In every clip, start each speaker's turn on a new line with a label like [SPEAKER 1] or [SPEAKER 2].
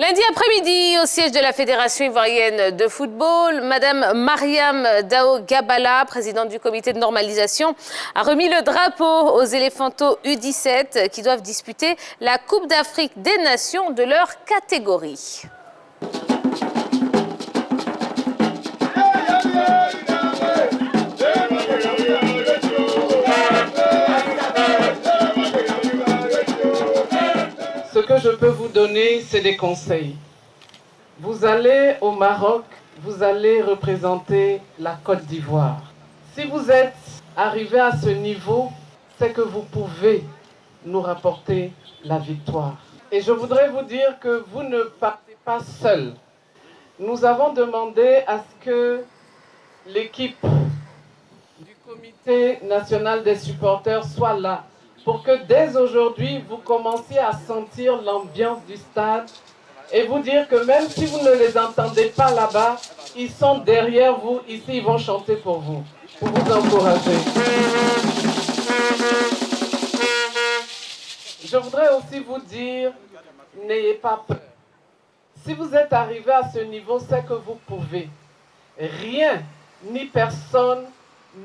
[SPEAKER 1] Lundi après-midi, au siège de la Fédération ivoirienne de football, Madame Mariam Dao Gabala, présidente du comité de normalisation, a remis le drapeau aux éléphantos U17 qui doivent disputer la Coupe d'Afrique des Nations de leur catégorie.
[SPEAKER 2] Ce que je peux vous donner, c'est des conseils. Vous allez au Maroc, vous allez représenter la Côte d'Ivoire. Si vous êtes arrivé à ce niveau, c'est que vous pouvez nous rapporter la victoire. Et je voudrais vous dire que vous ne partez pas seul. Nous avons demandé à ce que l'équipe du Comité national des supporters soit là, pour que dès aujourd'hui, vous commenciez à sentir l'ambiance du stade et vous dire que même si vous ne les entendez pas là-bas, ils sont derrière vous, ici, ils vont chanter pour vous encourager. Je voudrais aussi vous dire, n'ayez pas peur. Si vous êtes arrivé à ce niveau, c'est que vous pouvez. Rien ni personne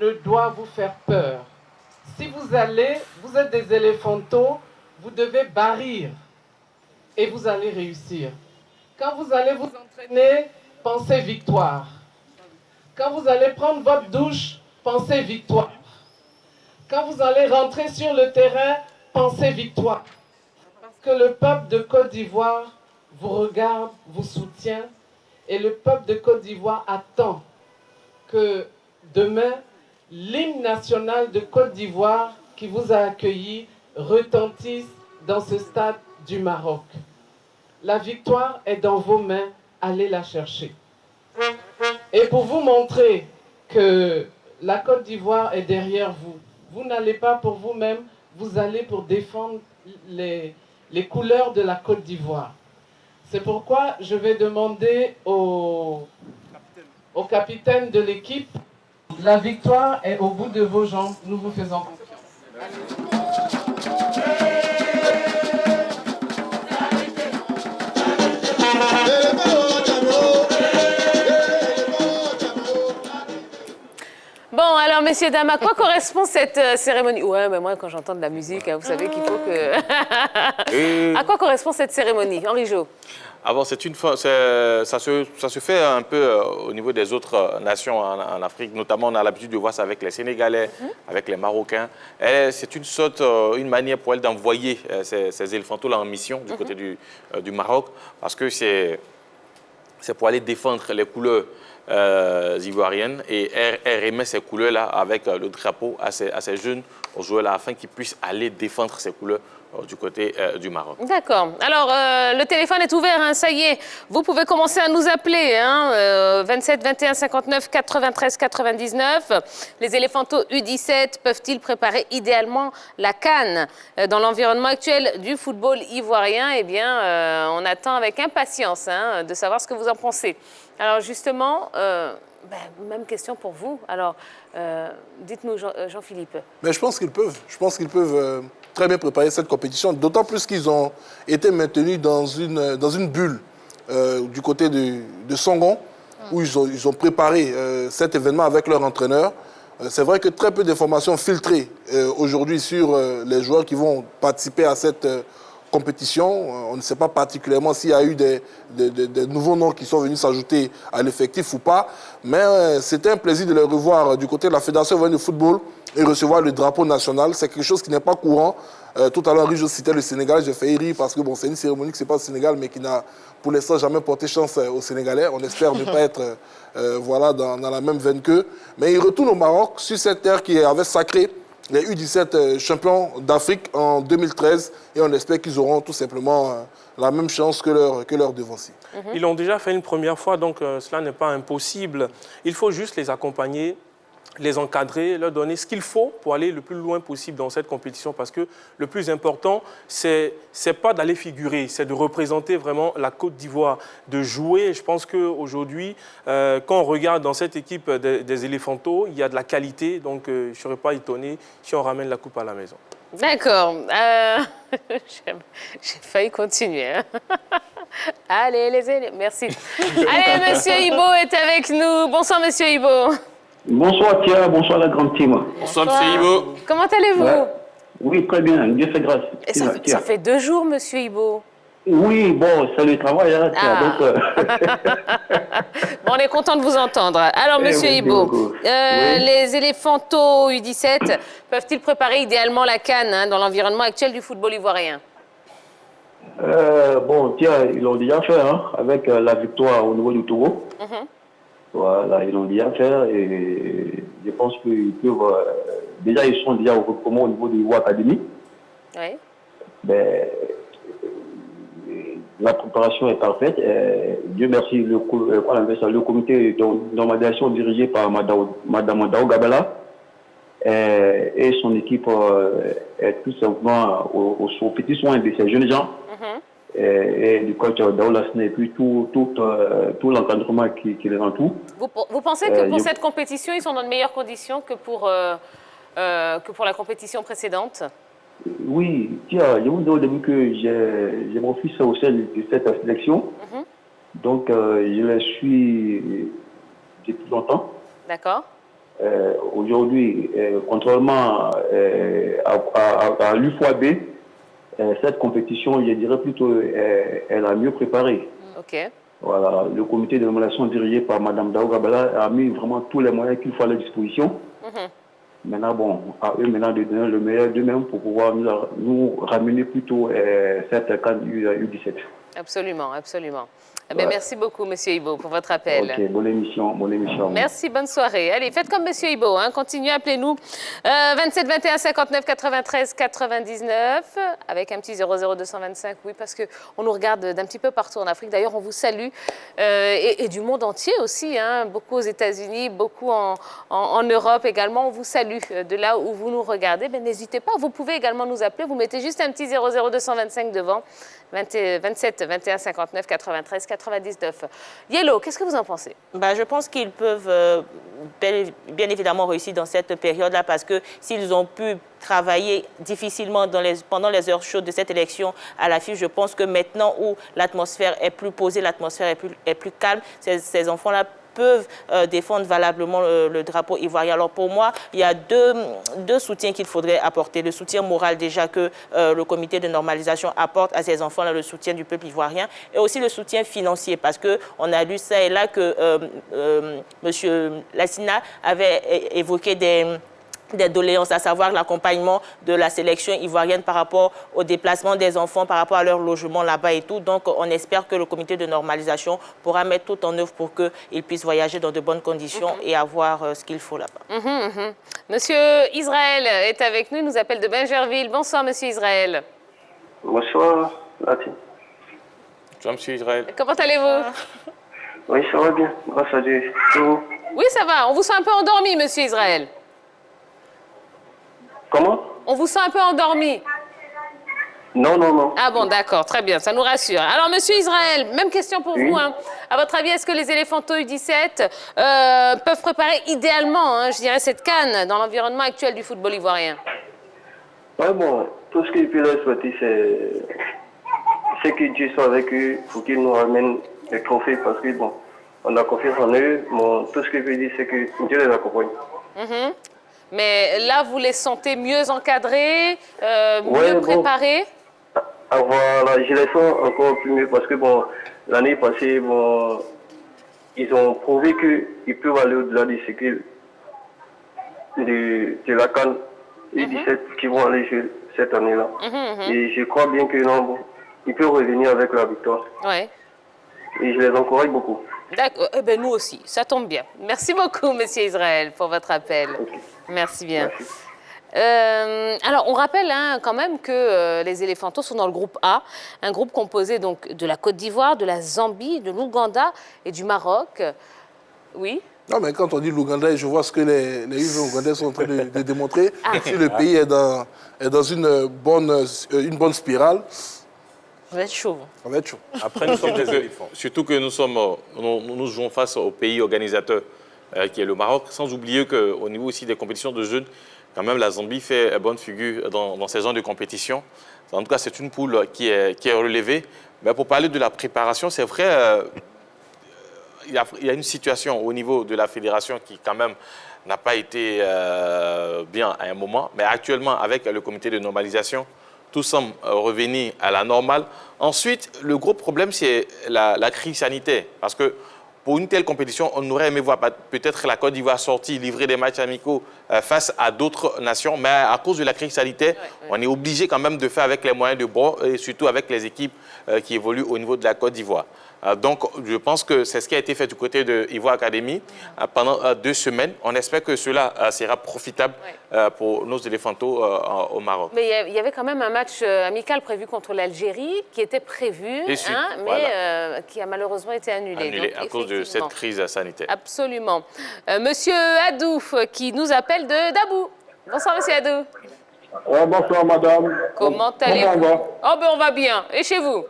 [SPEAKER 2] ne doit vous faire peur. Si vous allez, vous êtes des éléphantos, vous devez barrir et vous allez réussir. Quand vous allez vous entraîner, pensez victoire. Quand vous allez prendre votre douche, pensez victoire. Quand vous allez rentrer sur le terrain, pensez victoire. Parce que le peuple de Côte d'Ivoire vous regarde, vous soutient, et le peuple de Côte d'Ivoire attend que demain, l'hymne national de Côte d'Ivoire qui vous a accueilli retentisse dans ce stade du Maroc. La victoire est dans vos mains, allez la chercher. Et pour vous montrer que la Côte d'Ivoire est derrière vous, vous n'allez pas pour vous-même, vous allez pour défendre les couleurs de la Côte d'Ivoire. C'est pourquoi je vais demander au capitaine de l'équipe. La victoire est au bout de vos jambes. Nous vous faisons confiance.
[SPEAKER 1] Bon, alors, messieurs, dames, à quoi correspond cette cérémonie? Ouais, mais moi, quand j'entends de la musique, vous savez qu'il faut que... À quoi correspond cette cérémonie, Henri Jo?
[SPEAKER 3] Ah bon, ça se fait un peu au niveau des autres nations en Afrique. Notamment, on a l'habitude de voir ça avec les Sénégalais, avec les Marocains. C'est une sorte, une manière pour elles d'envoyer ces éléphantos-là en mission du côté du Maroc, parce que c'est pour aller défendre les couleurs ivoiriennes, et elle remet ces couleurs-là avec le drapeau à ces jeunes joueurs-là, afin qu'ils puissent aller défendre ces couleurs du côté du Maroc.
[SPEAKER 1] D'accord. Alors, le téléphone est ouvert, hein, ça y est. Vous pouvez commencer à nous appeler, hein, 27 21 59 93 99. Les éléphantos U17 peuvent-ils préparer idéalement la CAN dans l'environnement actuel du football ivoirien? Eh bien, on attend avec impatience de savoir ce que vous en pensez. Alors, justement, même question pour vous. Alors, dites-nous, Jean-Philippe.
[SPEAKER 4] Mais je pense qu'ils peuvent. Je pense qu'ils peuvent très bien préparer cette compétition, d'autant plus qu'ils ont été maintenus dans une bulle du côté de Songon, où ils ont préparé cet événement avec leur entraîneur. C'est vrai que très peu d'informations filtrées aujourd'hui sur les joueurs qui vont participer à cette compétition. On ne sait pas particulièrement s'il y a eu des nouveaux noms qui sont venus s'ajouter à l'effectif ou pas, mais c'était un plaisir de les revoir du côté de la Fédération ivoirienne de football et recevoir le drapeau national. C'est quelque chose qui n'est pas courant. Tout à l'heure, Henri Jo citait le Sénégal. J'ai fait rire parce que bon, c'est une cérémonie qui ne se passe au Sénégal, mais qui n'a pour l'instant jamais porté chance aux Sénégalais. On espère ne pas être voilà, dans la même veine qu'eux. Mais ils retournent au Maroc, sur cette terre qui avait sacré les U17 champions d'Afrique en 2013. Et on espère qu'ils auront tout simplement la même chance que leurs devanciers.
[SPEAKER 5] Ils l'ont déjà fait une première fois, donc cela n'est pas impossible. Il faut juste les accompagner, les encadrer, leur donner ce qu'il faut pour aller le plus loin possible dans cette compétition, parce que le plus important, c'est pas d'aller figurer, c'est de représenter vraiment la Côte d'Ivoire, de jouer. Je pense qu'aujourd'hui, quand on regarde dans cette équipe des éléphantos, il y a de la qualité, donc je ne serais pas étonné si on ramène la coupe à la maison.
[SPEAKER 1] D'accord. J'ai failli continuer. Allez, les éléphants. Merci. Allez, monsieur Ibo est avec nous. Bonsoir, monsieur Ibo.
[SPEAKER 6] Bonsoir Pierre, bonsoir la grande team.
[SPEAKER 3] Bonsoir, monsieur Ibo.
[SPEAKER 1] Comment allez-vous?
[SPEAKER 6] Ouais. Oui, très bien, Dieu fait grâce.
[SPEAKER 1] Et ça fait 2 jours, monsieur Ibo.
[SPEAKER 6] Oui, bon, c'est le travail, hein, Pierre,
[SPEAKER 1] Bon, on est content de vous entendre. Alors, monsieur
[SPEAKER 6] merci
[SPEAKER 1] Ibo,
[SPEAKER 6] beaucoup.
[SPEAKER 1] les éléphantos U17 peuvent-ils préparer idéalement la CAN dans l'environnement actuel du football ivoirien?
[SPEAKER 6] Bon, Pierre, ils l'ont déjà fait, hein, avec la victoire au niveau du Togo. Voilà, ils l'ont déjà fait et je pense qu'ils peuvent... déjà, ils sont déjà au recrutement au niveau du niveau académique.
[SPEAKER 1] Oui.
[SPEAKER 6] Ben, la préparation est parfaite. Dieu merci, le comité de normalisation dirigé par Madame Dao Gabala et son équipe est tout simplement au petit soin de ces jeunes gens et du coach Dao Lassné et puis tout l'encadrement qui les entoure.
[SPEAKER 1] Vous pensez que pour cette compétition, ils sont dans de meilleures conditions que pour la compétition précédente?
[SPEAKER 6] Oui, tiens, je vous dis au début que j'ai mon fils au sein de cette sélection. Donc, je le suis depuis longtemps.
[SPEAKER 1] D'accord.
[SPEAKER 6] Aujourd'hui, contrairement à l'UFOAB, cette compétition, je dirais plutôt, elle a mieux préparé.
[SPEAKER 1] OK.
[SPEAKER 6] Voilà, le comité de nomination dirigé par Mme Dao Gabala a mis vraiment tous les moyens qu'il faut à leur disposition. Maintenant, bon, à eux maintenant de donner le meilleur d'eux-mêmes pour pouvoir nous ramener plutôt cette CAN U17.
[SPEAKER 1] Absolument, absolument. Eh bien, merci beaucoup, monsieur Ibo, pour votre appel.
[SPEAKER 6] Ok, bonne émission, bonne émission.
[SPEAKER 1] Merci, bonne soirée. Allez, faites comme monsieur Ibo, hein, continuez, appelez-nous. 27 21 59 93 99 avec un petit 00225, oui, parce qu'on nous regarde d'un petit peu partout en Afrique. D'ailleurs, on vous salue et du monde entier aussi, hein, beaucoup aux États-Unis, beaucoup en Europe également. On vous salue de là où vous nous regardez. N'hésitez pas, vous pouvez également nous appeler. Vous mettez juste un petit 00225 devant. 27 21 59 93 99. Yellow, qu'est-ce que vous en pensez?
[SPEAKER 7] Je pense qu'ils peuvent bien évidemment réussir dans cette période-là parce que s'ils ont pu travailler difficilement pendant les heures chaudes de cette élection à la FIF, je pense que maintenant où l'atmosphère est plus posée, l'atmosphère est plus calme, ces enfants-là peuvent défendre valablement le drapeau ivoirien. Alors pour moi, il y a deux soutiens qu'il faudrait apporter. Le soutien moral déjà que le comité de normalisation apporte à ces enfants-là, le soutien du peuple ivoirien, et aussi le soutien financier, parce qu'on a lu ça et là que M. Lassina avait évoqué des doléances, à savoir l'accompagnement de la sélection ivoirienne par rapport au déplacement des enfants, par rapport à leur logement là-bas et tout. Donc, on espère que le comité de normalisation pourra mettre tout en œuvre pour qu'ils puissent voyager dans de bonnes conditions et avoir ce qu'il faut là-bas.
[SPEAKER 1] Monsieur Israël est avec nous, il nous appelle de Bingerville. Bonsoir, monsieur Israël.
[SPEAKER 8] Bonsoir, Lati.
[SPEAKER 3] Bonsoir, monsieur Israël.
[SPEAKER 1] Comment allez-vous?
[SPEAKER 8] Oui, ça va bien, grâce à Dieu.
[SPEAKER 1] Oui, ça va. On vous sent un peu endormi, monsieur Israël.
[SPEAKER 8] Comment?
[SPEAKER 1] On vous sent un peu endormi.
[SPEAKER 8] Non, non, non.
[SPEAKER 1] Ah bon, d'accord, très bien, ça nous rassure. Alors, monsieur Israël, même question pour vous. Hein. À votre avis, est-ce que les éléphantaux U17 peuvent préparer idéalement, hein, je dirais, cette CAN dans l'environnement actuel du football ivoirien?
[SPEAKER 8] Ouais, bon, tout ce qu'il peut leur souhaiter, c'est que Dieu soit avec eux, pour qu'ils nous ramènent les trophées, parce que, bon, on a confiance en eux. Bon, tout ce qu'il peut dire, c'est que Dieu les accompagne.
[SPEAKER 1] Mais là, vous les sentez mieux encadrés, mieux préparés?
[SPEAKER 8] Voilà, je les sens encore plus mieux parce que, bon, l'année passée, bon, ils ont prouvé qu'ils peuvent aller au-delà de ce que de la CAN U17 qui vont aller jouer cette année-là. Et je crois bien que non, bon, ils peuvent revenir avec la victoire.
[SPEAKER 1] Ouais.
[SPEAKER 8] Et je les encourage beaucoup.
[SPEAKER 1] D'accord, eh bien, nous aussi, ça tombe bien. Merci beaucoup, monsieur Israël, pour votre appel.
[SPEAKER 8] Okay.
[SPEAKER 1] Merci bien.
[SPEAKER 8] Merci.
[SPEAKER 1] Alors, on rappelle hein, quand même que les éléphantaux sont dans le groupe A, un groupe composé donc de la Côte d'Ivoire, de la Zambie, de l'Ouganda et du Maroc. Oui.
[SPEAKER 4] Non, mais quand on dit l'Ouganda, je vois ce que les Ougandais sont en train de démontrer. Si le pays est dans une bonne spirale,
[SPEAKER 7] Ça va être chaud.
[SPEAKER 4] ça va être chaud.
[SPEAKER 3] Après, nous sommes des éléphants. Surtout que nous jouons face au pays organisateur, qui est le Maroc, sans oublier qu'au niveau aussi des compétitions de jeunes, quand même, la Zambie fait bonne figure dans ces genres de compétition. En tout cas, c'est une poule qui est relevée. Mais pour parler de la préparation, c'est vrai, il y a une situation au niveau de la fédération qui, quand même, n'a pas été bien à un moment. Mais actuellement, avec le comité de normalisation, tout semble revenir à la normale. Ensuite, le gros problème, c'est la crise sanitaire. Parce que pour une telle compétition, on aurait aimé voir peut-être la Côte d'Ivoire sortir, livrer des matchs amicaux face à d'autres nations. Mais à cause de la crise sanitaire, on est obligé quand même de faire avec les moyens de bord et surtout avec les équipes qui évoluent au niveau de la Côte d'Ivoire. Donc, je pense que c'est ce qui a été fait du côté de Ivoire Academy pendant 2 semaines. On espère que cela sera profitable pour nos éléphantos au Maroc.
[SPEAKER 1] Mais il y avait quand même un match amical prévu contre l'Algérie qui était prévu, mais qui a malheureusement été annulé.
[SPEAKER 3] Annulé à cause de cette crise sanitaire.
[SPEAKER 1] Absolument. Monsieur Adou, qui nous appelle de Dabou. Bonsoir, monsieur Adou.
[SPEAKER 9] Bonsoir, madame.
[SPEAKER 1] Comment allez-vous? Oh, ben on va bien. Et chez vous?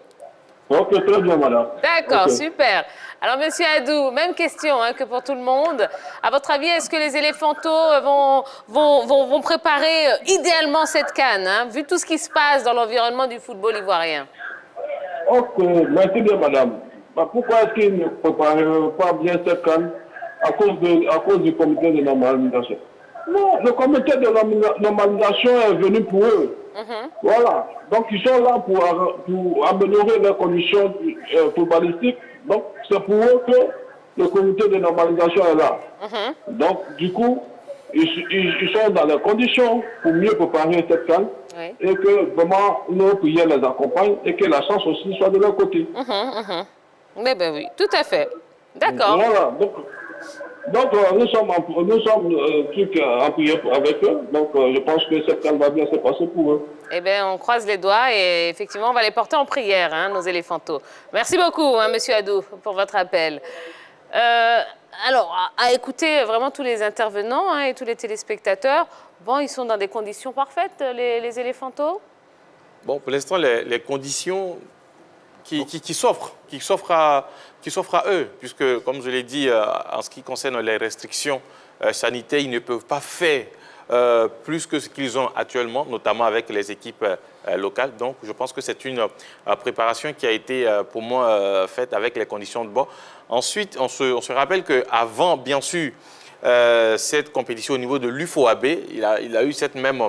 [SPEAKER 9] Ok, très bien, madame.
[SPEAKER 1] D'accord, super. Alors, monsieur Adou, même question que pour tout le monde. À votre avis, est-ce que les éléphantos vont préparer idéalement cette CAN, vu tout ce qui se passe dans l'environnement du football ivoirien?
[SPEAKER 9] Ok, merci bien, madame. Pourquoi est-ce qu'ils ne préparent pas bien cette CAN à cause du comité de normalisation? Non, le comité de normalisation est venu pour eux. Voilà. Donc, ils sont là pour améliorer les conditions footballistiques. Donc, c'est pour eux que le comité de normalisation est là. Donc, du coup, ils sont dans les conditions pour mieux préparer cette CAN et que vraiment nos prières les accompagnent et que la chance aussi soit de leur côté.
[SPEAKER 1] Mais ben oui, tout à fait. D'accord.
[SPEAKER 9] Voilà. Donc, nous sommes en prière avec eux. Donc, je pense que cette CAN va bien se passer pour eux.
[SPEAKER 1] Eh bien, on croise les doigts et effectivement, on va les porter en prière, nos éléphantos. Merci beaucoup, monsieur Adou, pour votre appel. Alors, à écouter vraiment tous les intervenants et tous les téléspectateurs, bon, ils sont dans des conditions parfaites, les éléphantos?
[SPEAKER 3] Bon, pour l'instant, les conditions qui s'offrent à eux, puisque, comme je l'ai dit, en ce qui concerne les restrictions sanitaires, ils ne peuvent pas faire plus que ce qu'ils ont actuellement, notamment avec les équipes locales. Donc, je pense que c'est une préparation qui a été, pour moi, faite avec les conditions de bord. Ensuite, on se rappelle qu'avant, bien sûr, cette compétition au niveau de l'UFOAB, il a eu cette même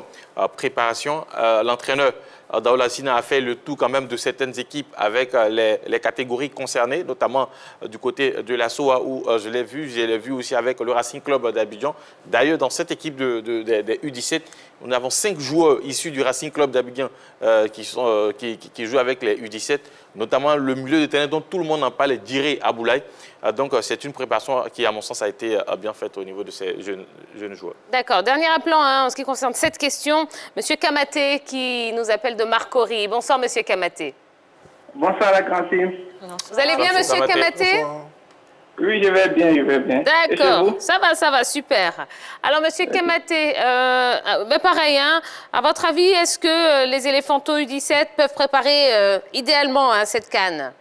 [SPEAKER 3] préparation. L'entraîneur Daouda Sina a fait le tout quand même de certaines équipes avec les catégories concernées, notamment du côté de la SOA où je l'ai vu aussi avec le Racing Club d'Abidjan. D'ailleurs, dans cette équipe des U17, nous avons 5 joueurs issus du Racing Club d'Abidjan qui jouent avec les U17, notamment le milieu de terrain dont tout le monde en parle, Diré Aboulaye. Donc, c'est une préparation qui, à mon sens, a été bien faite au niveau de ces jeunes joueurs. D'accord. Dernier appelant en ce qui concerne cette question. Monsieur Kamaté qui nous appelle de Marcory. Bonsoir, monsieur Kamaté.
[SPEAKER 10] Bonsoir, la grande team.
[SPEAKER 1] Vous allez bien, monsieur Kamaté?
[SPEAKER 10] Oui, je vais bien, je vais bien.
[SPEAKER 1] D'accord, ça va, super. Alors, monsieur Kamaté, pareil, à votre avis, est-ce que les éléphantos U17 peuvent préparer idéalement cette CAN?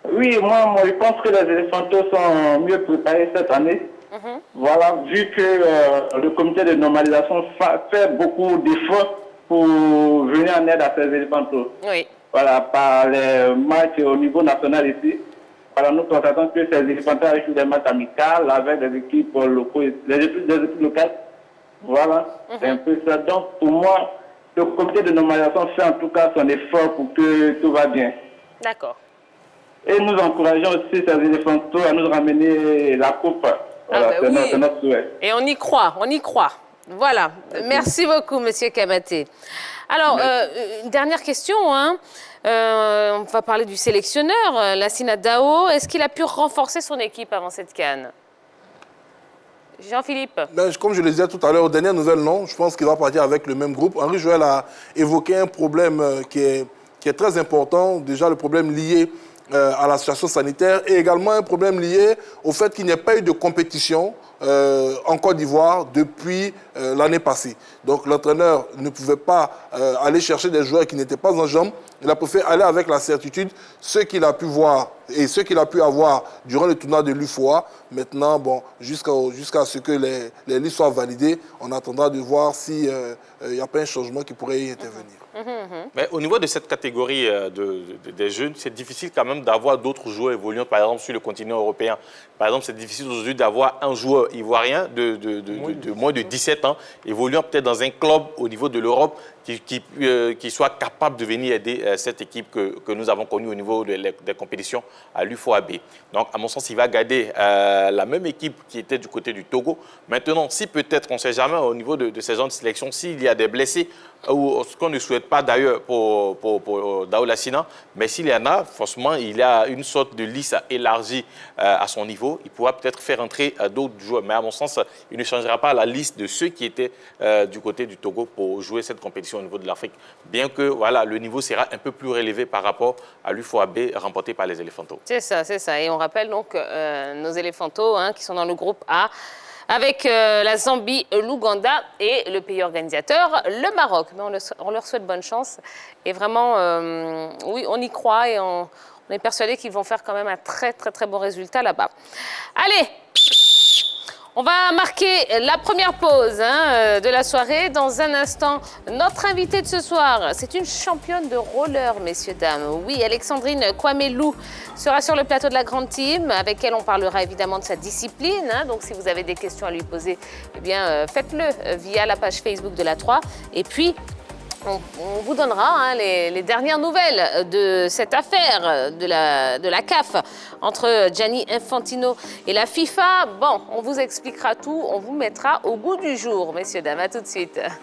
[SPEAKER 10] Oui, moi, je pense que les éléphantos sont mieux préparés cette année. Voilà, vu que le comité de normalisation fait beaucoup d'efforts pour venir en aide à ces éléphantos. Oui. Voilà, par les matchs au niveau national ici. Voilà, nous constatons que ces éléphantos arrivent des matchs amicaux avec des équipes locales, des équipes locales. Voilà, c'est un peu ça. Donc, pour moi, le comité de normalisation fait en tout cas son effort pour que tout va bien.
[SPEAKER 1] D'accord.
[SPEAKER 10] Et nous encourageons aussi ces éléphantos à nous ramener la coupe. Voilà, c'est notre souhait.
[SPEAKER 1] Et on y croit, on y croit. Voilà. Merci beaucoup, monsieur Kamaté. Alors, une dernière question. On va parler du sélectionneur, Lassina Dao. Est-ce qu'il a pu renforcer son équipe avant cette CAN? Jean-Philippe.
[SPEAKER 4] Comme je le disais tout à l'heure, aux dernières nouvelles, non. Je pense qu'il va partir avec le même groupe. Henri Joël a évoqué un problème qui est très important. Déjà, le problème lié à la situation sanitaire et également un problème lié au fait qu'il n'y ait pas eu de compétition en Côte d'Ivoire depuis l'année passée. Donc l'entraîneur ne pouvait pas aller chercher des joueurs qui n'étaient pas en jambes. Il a préféré aller avec la certitude, ce qu'il a pu voir et ce qu'il a pu avoir durant le tournoi de l'UFOA. Maintenant, bon, jusqu'à ce que les listes soient validées, on attendra de voir s'il n'y a pas un changement qui pourrait y intervenir.
[SPEAKER 3] Mais au niveau de cette catégorie des jeunes, c'est difficile quand même d'avoir d'autres joueurs évoluant, par exemple, sur le continent européen. Par exemple, c'est difficile aujourd'hui d'avoir un joueur ivoirien de moins de 17 ans évoluant peut-être dans un club au niveau de l'Europe qui soit capable de venir aider cette équipe que nous avons connue au niveau des compétitions à l'UFOAB. Donc, à mon sens, il va garder la même équipe qui était du côté du Togo. Maintenant, si peut-être, on ne sait jamais au niveau de ces zones de sélection, s'il y a des blessés, ou ce qu'on ne souhaite pas d'ailleurs pour Daoula Sina, mais s'il y en a, forcément, il y a une sorte de liste élargie à son niveau. Il pourra peut-être faire entrer d'autres joueurs. Mais à mon sens, il ne changera pas la liste de ceux qui étaient du côté du Togo pour jouer cette compétition au niveau de l'Afrique. Bien que voilà, le niveau sera un peu plus relevé par rapport à l'UFOAB remporté par les Éléphantos.
[SPEAKER 1] C'est ça, c'est ça. Et on rappelle donc nos Éléphantos qui sont dans le groupe A, avec la Zambie, l'Ouganda et le pays organisateur, le Maroc. Mais on leur souhaite bonne chance. Et vraiment, oui, on y croit et on est persuadé qu'ils vont faire quand même un très, très, très bon résultat là-bas. Allez, on va marquer la première pause de la soirée. Dans un instant, notre invitée de ce soir, c'est une championne de roller, messieurs, dames. Oui, Alexandrine Kwame-Lou sera sur le plateau de la Grande Team. Avec elle, on parlera évidemment de sa discipline. Donc, si vous avez des questions à lui poser, eh bien, faites-le via la page Facebook de la 3. Et puis, on vous donnera les dernières nouvelles de cette affaire de la CAF entre Gianni Infantino et la FIFA. Bon, on vous expliquera tout, on vous mettra au goût du jour, messieurs, dames. À tout de suite.